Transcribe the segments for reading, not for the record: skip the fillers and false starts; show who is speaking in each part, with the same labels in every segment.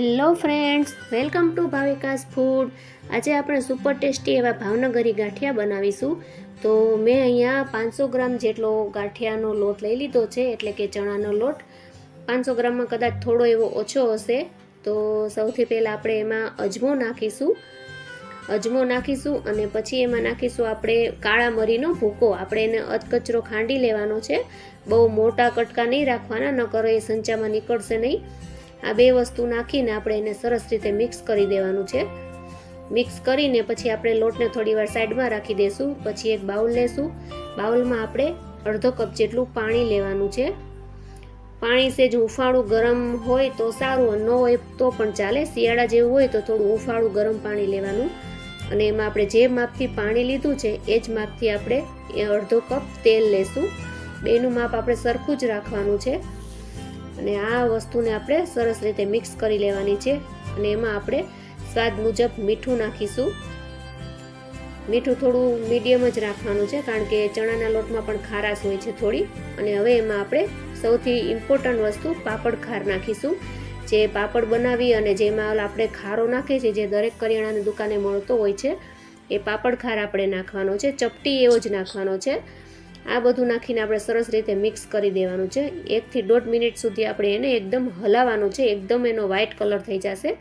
Speaker 1: Hello friends, welcome to Bhavika's food. આજે આપણે super tasty એવા ભાવનગરી ગાંઠિયા બનાવીશું. તો મેં અહીંયા 500 ગ્રામ જેટલો ગાંઠિયાનો લોટ લઈ લીધો છે, એટલે કે ચણાનો લોટ. 500 ગ્રામમાં કદાચ થોડો એવો ઓછો હશે. તો સૌથી પહેલાં આપણે એમાં અજમો નાખીશું અને પછી એમાં નાખીશું આપણે કાળા મરીનો ભૂકો. આપણે એને અધકચરો ખાંડી લેવાનો છે, બહુ મોટા કટકા નહીં રાખવાના, નકર એ સંચામાં નીકળશે નહીં. આ બે વસ્તુ નાખીને આપણે એને સરસ રીતે મિક્સ કરી દેવાનું છે. મિક્સ કરીને પછી આપણે લોટને થોડી વાર સાઈડમાં રાખી દઈશું. પછી એક બાઉલ લેશું. બાઉલમાં આપણે અડધો કપ જેટલું પાણી લેવાનું છે. પાણી સેજ ઉફાળું ગરમ હોય તો સારું, ન હોય તો પણ ચાલે. શિયાળા જેવું હોય તો થોડું ઉફાળું ગરમ પાણી લેવાનું. અને એમાં આપણે જે માપથી પાણી લીધું છે એ જ માપથી આપણે અડધો કપ તેલ લેશું. બેનું માપ આપણે સરખું જ રાખવાનું છે. અને આ વસ્તુને આપણે સરસ રીતે મિક્સ કરી લેવાની છે. અને એમાં આપણે સ્વાદ મુજબ મીઠું નાખીશું. મીઠું થોડું મીડિયમ જ રાખવાનું છે, કારણ કે ચણાના લોટમાં પણ ખારાશ હોય છે થોડી. અને હવે એમાં આપણે સૌથી ઇમ્પોર્ટન્ટ વસ્તુ પાપડ ખાર નાખીશું. જે પાપડ બનાવી અને જેમાં આપણે ખારો નાખીએ છીએ, જે દરેક કરિયાણાની દુકાને મળતો હોય છે, એ પાપડ ખાર આપણે નાખવાનો છે. ચપટી એવો જ નાખવાનો છે. આ બધું નાખીને આપણે સરસ રીતે મિક્સ કરી દેવાનું છે. 1 થી 1.5 મિનિટ સુધી આપણે એને એકદમ હલાવવાનું છે. એકદમ એનો વ્હાઇટ કલર થઈ જશે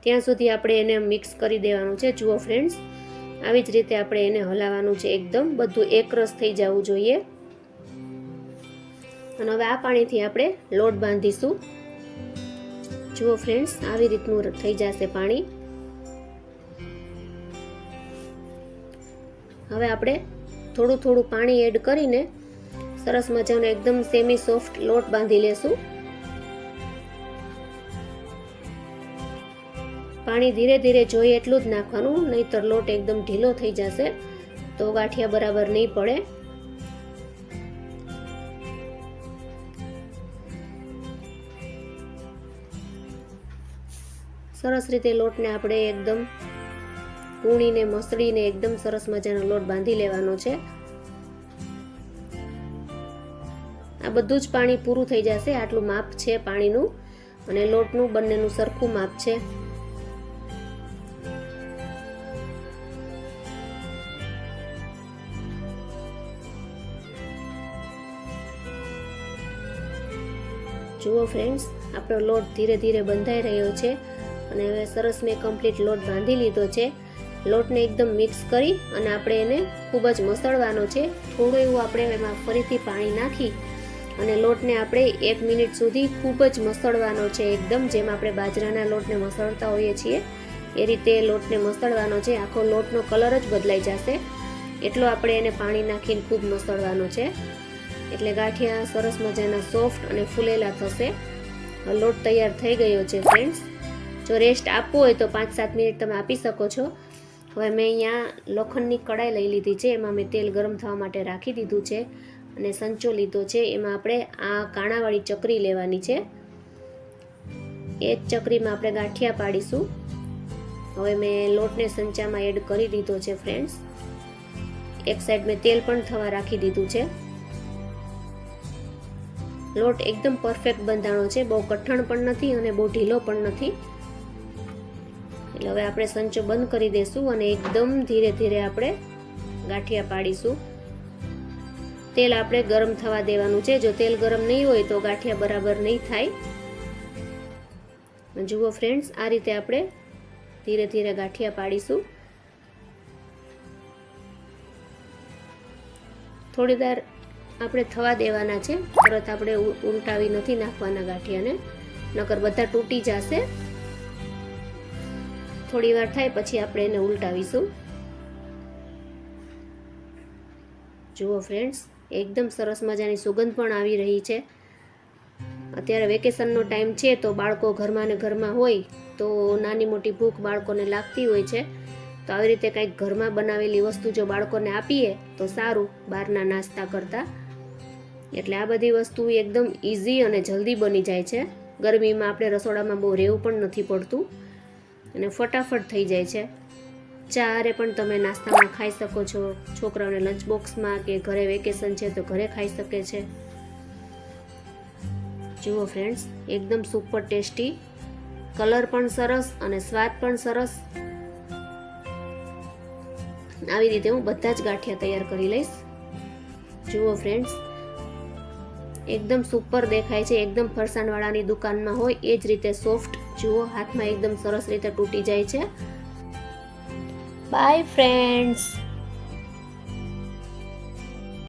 Speaker 1: ત્યાં સુધી આપણે એને મિક્સ કરી દેવાનું છે. જુઓ ફ્રેન્ડ્સ, આવી જ રીતે આપણે એને હલાવવાનું છે. એકદમ બધું એકરસ થઈ જવું જોઈએ. અને હવે આ પાણીથી આપણે લોટ બાંધીશું. જુઓ ફ્રેન્ડ્સ, આવી રીતનું થઈ જશે પાણી. હવે આપણે થોડું થોડું પાણી એડ કરીને સરસ મજાનો એકદમ સેમી સોફ્ટ લોટ બાંધી લેશું. પાણી ધીરે ધીરે જોઈએ એટલું જ નાખવાનું, નહીંતર લોટ એકદમ ઢીલો થઈ જશે તો ગાંઠિયા બરાબર નહીં પડે. સરસ રીતે લોટને આપણે એકદમ કૂણીને મસળીને એકદમ સરસ મજાનો લોટ બાંધી લેવાનો છે. આ બધું જ પાણી પૂરું થઈ જશે. આટલું માપ છે પાણીનું અને લોટનું, બંનેનું સરખું માપ છે. જુઓ ફ્રેન્ડ્સ, આપણો લોટ ધીરે ધીરે બંધાઈ રહ્યો છે. અને હવે સરસ મેં કમ્પ્લીટ લોટ બાંધી લીધો છે. લોટને એકદમ મિક્સ કરી અને આપણે એને ખૂબ જ મસળવાનો છે. થોડું એવું આપણે એમાં ફરીથી પાણી નાખી અને લોટને આપણે 1 મિનિટ સુધી ખૂબ જ મસળવાનો છે. એકદમ જેમ આપણે બાજરાના લોટને મસળતા હોઈએ છીએ એ રીતે લોટને મસળવાનો છે. આખો લોટનો કલર જ બદલાઈ જશે એટલો આપણે એને પાણી નાખીને ખૂબ મસળવાનો છે. એટલે ગાંઠિયા સરસ મજાના સોફ્ટ અને ફૂલેલા થશે. લોટ તૈયાર થઈ ગયો છે ફ્રેન્ડ્સ. જો રેસ્ટ આપવો હોય તો 5-7 મિનિટ તમે આપી શકો છો. હવે મેં અહીંયા લોખંડની કડાઈ લઈ લીધી છે. એમાં મેં તેલ ગરમ થવા માટે રાખી દીધું છે અને સંચો લીધો છે. એમાં આપણે આ કાણાવાળી ચકરી લેવાની છે. એ જ ચકરીમાં આપણે ગાંઠિયા પાડીશું. હવે મેં લોટને સંચામાં એડ કરી દીધો છે ફ્રેન્ડ્સ. એક સાઈડ મેં તેલ પણ થવા રાખી દીધું છે. લોટ એકદમ પરફેક્ટ બંધાણો છે. બહુ કઠણ પણ નથી અને બહુ ઢીલો પણ નથી. એટલે હવે આપણે સંચો બંધ કરી દઈશું અને એકદમ ધીરે ધીરે આપણે ગાંઠિયા પાડીશું. તેલ આપણે ગરમ થવા દેવાનું છે. જો તેલ ગરમ નહીં હોય તો ગાંઠિયા બરાબર નહીં થાય. જુઓ ફ્રેન્ડ્સ, આ રીતે આપણે ધીરે ધીરે ગાંઠિયા પાડીશું. થોડી વાર આપણે થવા દેવાના છે. તરત આપણે ઉલટાવી નથી નાખવાના ગાંઠિયાને, નકર બધા તૂટી જશે. થોડી વાર થાય પછી આપણે એને ઉલટાવીશું. જુઓ ફ્રેન્ડ્સ, એકદમ સરસ મજાની સુગંધ પણ આવી રહી છે. અત્યારે વેકેશનનો ટાઈમ છે તો બાળકો ઘરમાં ને ઘરમાં હોય તો નાની મોટી ભૂખ બાળકોને લાગતી હોય છે. તો આવી રીતે કંઈક ઘરમાં બનાવેલી વસ્તુ જો બાળકોને આપીએ તો સારું, બહારના નાસ્તા કરતાં. એટલે આ બધી વસ્તુ એકદમ ઇઝી અને જલ્દી બની જાય છે. ગરમીમાં આપણે રસોડામાં બહુ રહેવું પણ નથી પડતું અને ફટાફટ થઈ જાય છે. ચારે પણ તમે નાસ્તામાં ખાઈ શકો છો. છોકરાઓને લંચ બોક્સમાં કે ઘરે વેકેશન છે તો ઘરે ખાઈ શકે છે. જુઓ ફ્રેન્ડ્સ, એકદમ સુપર ટેસ્ટી કલર પણ સરસ અને સ્વાદ પણ સરસ. આવી રીતે હું બધા જ ગાંઠિયા તૈયાર કરી લઈશ. જુઓ ફ્રેન્ડ્સ, એકદમ સુપર દેખાય છે, એકદમ ફરસાણવાળાની દુકાનમાં હોય એ જ રીતે સોફ્ટ. જુઓ, હાથમાં એકદમ સરસ રીતે તૂટી જાય છે. By friends.